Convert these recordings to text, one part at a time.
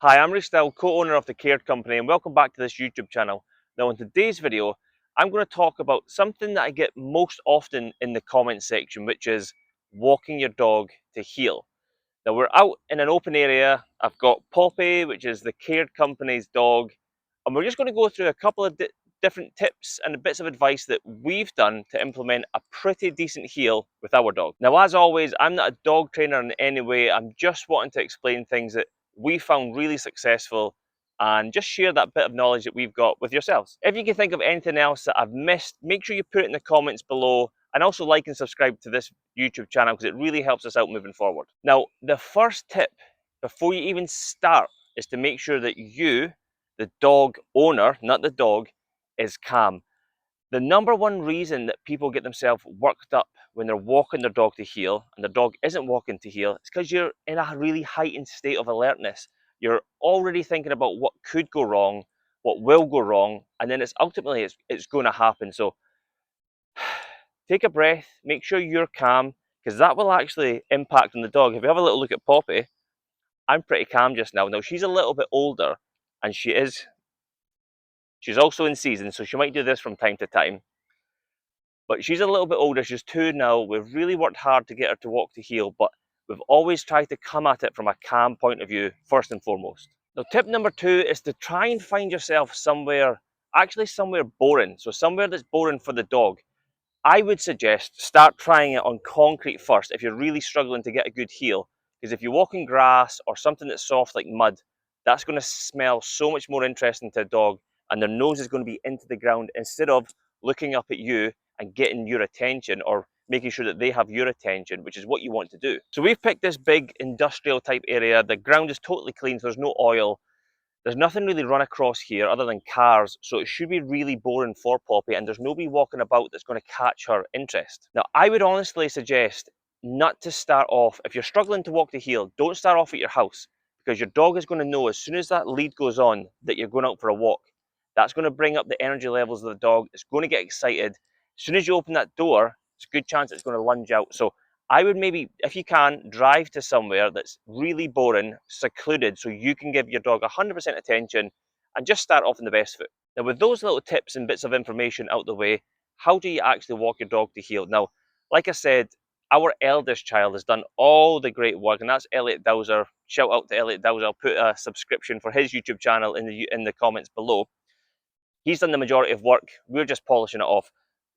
Hi, I'm Still, co-owner of the Care Company, and welcome back to this YouTube channel. Now in today's video, I'm going to talk about something that I get most often in the comment section, which is walking your dog to heel. Now we're out in an open area. I've got Poppy, which is the Care Company's dog, and we're just going to go through a couple of different tips and bits of advice that we've done to implement a pretty decent heel with our dog. Now as always, I'm not a dog trainer in any way. I'm just wanting to explain things that we found really successful and just share that bit of knowledge that we've got with yourselves. If you can think of anything else that I've missed, make sure you put it in the comments below, and also like and subscribe to this YouTube channel because it really helps us out moving forward. Now, the first tip before you even start is to make sure that you, the dog owner, not the dog, is calm. The number one reason that people get themselves worked up when they're walking their dog to heel and the dog isn't walking to heel is because you're in a really heightened state of alertness. You're already thinking about what could go wrong, what will go wrong, and then it's going to happen. So take a breath, make sure you're calm, because that will actually impact on the dog. If you have a little look at Poppy, I'm pretty calm just now. Now she's a little bit older and she's also in season, so she might do this from time to time. But she's a little bit older, she's 2 now. We've really worked hard to get her to walk to heel, but we've always tried to come at it from a calm point of view, first and foremost. Now, tip number 2 is to try and find yourself somewhere boring. So somewhere that's boring for the dog. I would suggest start trying it on concrete first if you're really struggling to get a good heel. Because if you walk in grass or something that's soft like mud, that's going to smell so much more interesting to a dog, and their nose is going to be into the ground instead of looking up at you and getting your attention, or making sure that they have your attention, which is what you want to do. So we've picked this big industrial type area. The ground is totally clean, so there's no oil. There's nothing really run across here other than cars, so it should be really boring for Poppy, and there's nobody walking about that's going to catch her interest. Now, I would honestly suggest not to start off, if you're struggling to walk the heel, don't start off at your house, because your dog is going to know as soon as that lead goes on that you're going out for a walk. That's going to bring up the energy levels of the dog. It's going to get excited. As soon as you open that door, it's a good chance it's going to lunge out. So I would maybe, if you can, drive to somewhere that's really boring, secluded, so you can give your dog 100% attention and just start off on the best foot. Now, with those little tips and bits of information out the way, how do you actually walk your dog to heel? Now, like I said, our eldest child has done all the great work, and that's Elliot Dowser. Shout out to Elliot Dowser. I'll put a subscription for his YouTube channel in the comments below. He's done the majority of work. We're just polishing it off.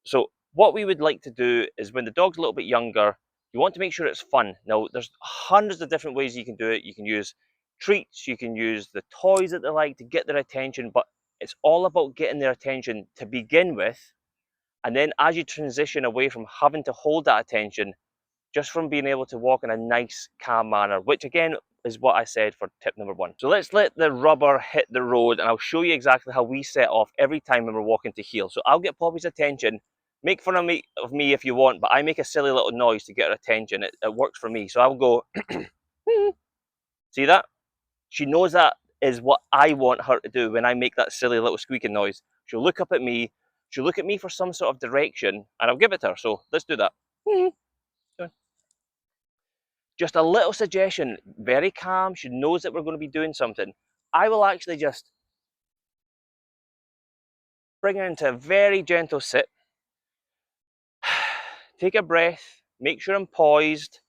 So what we would like to do is, when the dog's a little bit younger, you want to make sure it's fun. Now, there's hundreds of different ways you can do it. You can use treats, you can use the toys that they like to get their attention, but it's all about getting their attention to begin with. And then as you transition away from having to hold that attention, just from being able to walk in a nice, calm manner, which again is what I said for tip number 1. So let's let the rubber hit the road, and I'll show you exactly how we set off every time when we're walking to heel. So I'll get Poppy's attention. Make fun of me if you want, but I make a silly little noise to get her attention. It works for me. So I'll go, see that? She knows that is what I want her to do when I make that silly little squeaking noise. She'll look up at me. She'll look at me for some sort of direction, and I'll give it to her. So let's do that. Just a little suggestion, very calm. She knows that we're going to be doing something. I will actually just bring her into a very gentle sit. Take a breath, make sure I'm poised.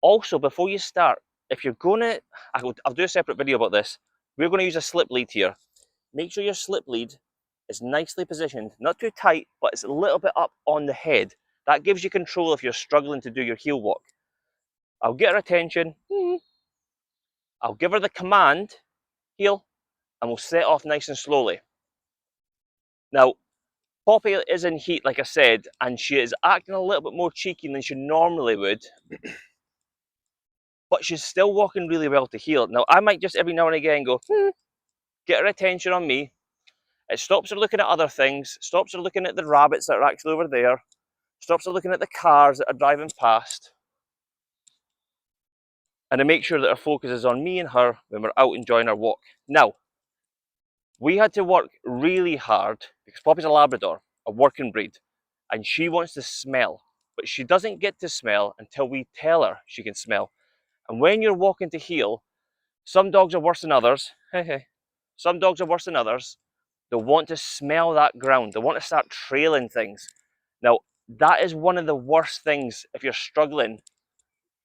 Also, before you start, if you're going to, I'll do a separate video about this. We're going to use a slip lead here. Make sure your slip lead is nicely positioned, not too tight, but it's a little bit up on the head. That gives you control if you're struggling to do your heel walk. I'll get her attention. I'll give her the command, heel, and we'll set off nice and slowly. Now, Poppy is in heat, like I said, and she is acting a little bit more cheeky than she normally would, but she's still walking really well to heel. Now, I might just every now and again go, get her attention on me. It stops her looking at other things, stops her looking at the rabbits that are actually over there, stops her looking at the cars that are driving past, and to make sure that her focus is on me and her when we're out enjoying our walk. Now, we had to work really hard because Poppy's a Labrador, a working breed, and she wants to smell, but she doesn't get to smell until we tell her she can smell. And when you're walking to heel, Some dogs are worse than others. Hey, hey. Some dogs are worse than others. They'll want to smell that ground. They want to start trailing things. Now, that is one of the worst things if you're struggling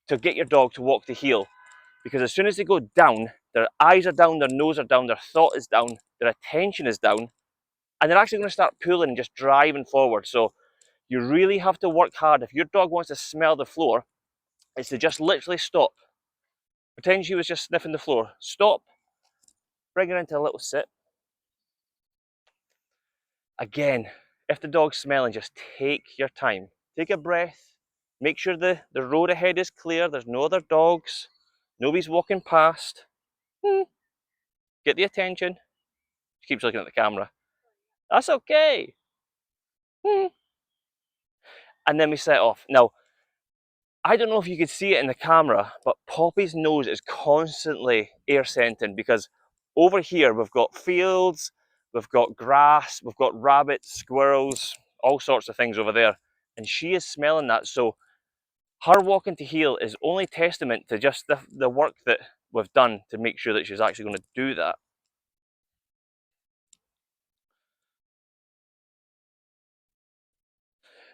to get your dog to walk to heel. Because as soon as they go down, their eyes are down, their nose are down, their thought is down, their attention is down, and they're actually going to start pulling and just driving forward. So you really have to work hard. If your dog wants to smell the floor, it's to just literally stop. Pretend she was just sniffing the floor. Stop, bring her into a little sit. Again, if the dog's smelling, just take your time. Take a breath. Make sure the road ahead is clear. There's no other dogs. Nobody's walking past. Get the attention. She keeps looking at the camera. That's okay. And then we set off. Now, I don't know if you could see it in the camera, but Poppy's nose is constantly air scenting because over here we've got fields, we've got grass, we've got rabbits, squirrels, all sorts of things over there. And she is smelling that. So her walking to heel is only testament to just the work that we've done to make sure that she's actually going to do that.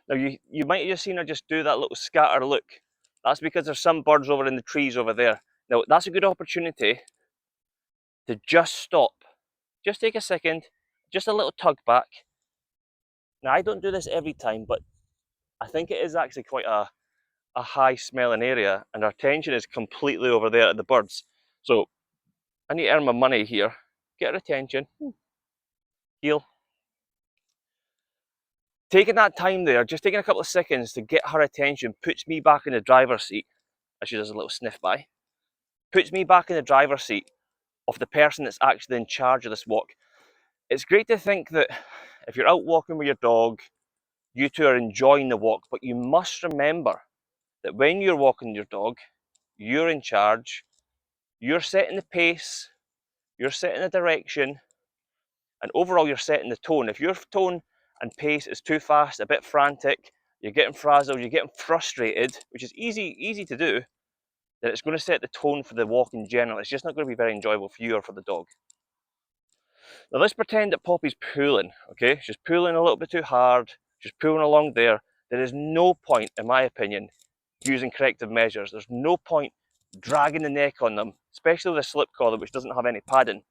Now you might have just seen her just do that little scatter look. That's because there's some birds over in the trees over there. Now that's a good opportunity to just stop. Just take a second, just a little tug back. Now I don't do this every time, but I think it is actually quite a high smelling area and our attention is completely over there at the birds. So I need to earn my money here. Get her attention, heel. Taking that time there, just taking a couple of seconds to get her attention puts me back in the driver's seat, as she does a little sniff by, puts me back in the driver's seat of the person that's actually in charge of this walk. It's great to think that if you're out walking with your dog, you two are enjoying the walk, but you must remember that when you're walking your dog, you're in charge, you're setting the pace, you're setting the direction, and overall you're setting the tone. If your tone and pace is too fast, a bit frantic, you're getting frazzled, you're getting frustrated, which is easy to do, then it's going to set the tone for the walk in general. It's just not going to be very enjoyable for you or for the dog. Now let's pretend that Poppy's pulling, okay? She's pulling a little bit too hard, she's pulling along there. There is no point, in my opinion, using corrective measures. There's no point dragging the neck on them, especially with a slip collar which doesn't have any padding.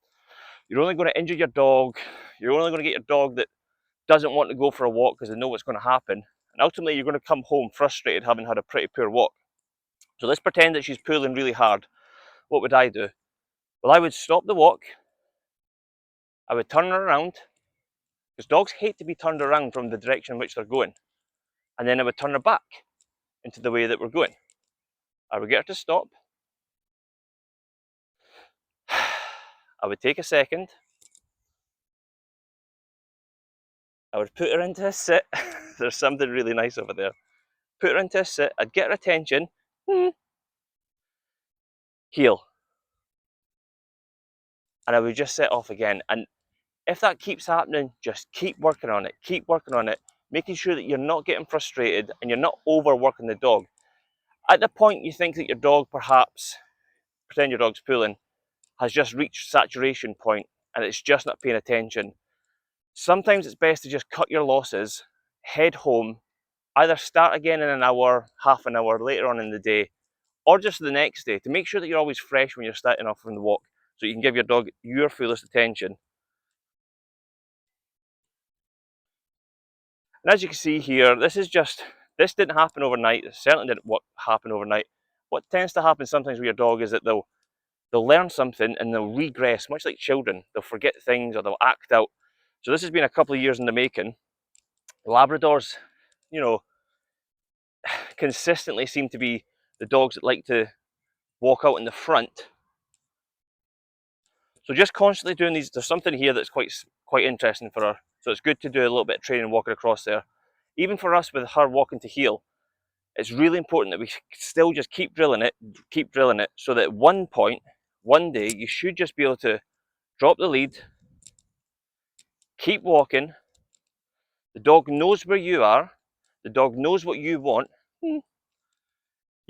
You're only going to injure your dog, you're only going to get your dog that doesn't want to go for a walk because they know what's going to happen. And ultimately you're going to come home frustrated having had a pretty poor walk. So let's pretend that she's pulling really hard. What would I do? Well, I would stop the walk, I would turn her around, because dogs hate to be turned around from the direction in which they're going. And then I would turn her back into the way that we're going. I would get her to stop. I would take a second. I would put her into a sit. There's something really nice over there. Put her into a sit. I'd get her attention. Heel. And I would just set off again. And if that keeps happening, just keep working on it. Keep working on it. Making sure that you're not getting frustrated and you're not overworking the dog. At the point you think that your dog perhaps, pretend your dog's pulling, has just reached saturation point and it's just not paying attention. Sometimes it's best to just cut your losses, head home, either start again in an hour, half an hour later on in the day, or just the next day to make sure that you're always fresh when you're starting off from the walk so you can give your dog your fullest attention. And as you can see here, this didn't happen overnight. It certainly didn't happen overnight. What tends to happen sometimes with your dog is that they'll learn something and they'll regress, much like children. They'll forget things or they'll act out. So this has been a couple of years in the making. Labradors, you know, consistently seem to be the dogs that like to walk out in the front. So just constantly doing these, there's something here that's quite interesting for her. So it's good to do a little bit of training walking across there. Even for us with her walking to heel, it's really important that we still just keep drilling it, so that at one point, one day, you should just be able to drop the lead, keep walking, the dog knows where you are, the dog knows what you want. You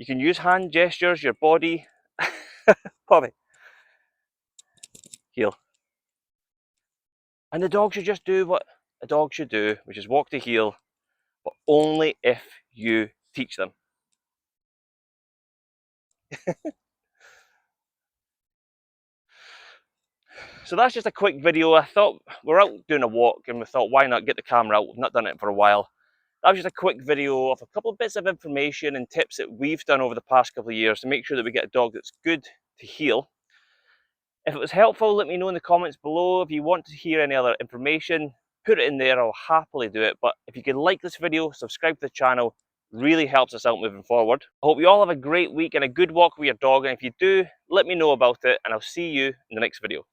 can use hand gestures, your body. Poppy. Heel. And the dog should just do what a dog should do, which is walk to heel, but only if you teach them. So that's just a quick video. I thought we're out doing a walk and we thought, why not get the camera out? We've not done it for a while. That was just a quick video of a couple of bits of information and tips that we've done over the past couple of years to make sure that we get a dog that's good to heel. If it was helpful, let me know in the comments below. If you want to hear any other information, put it in there. I'll happily do it. But if you could like this video, subscribe to the channel, really helps us out moving forward. I hope you all have a great week and a good walk with your dog. And if you do, let me know about it and I'll see you in the next video.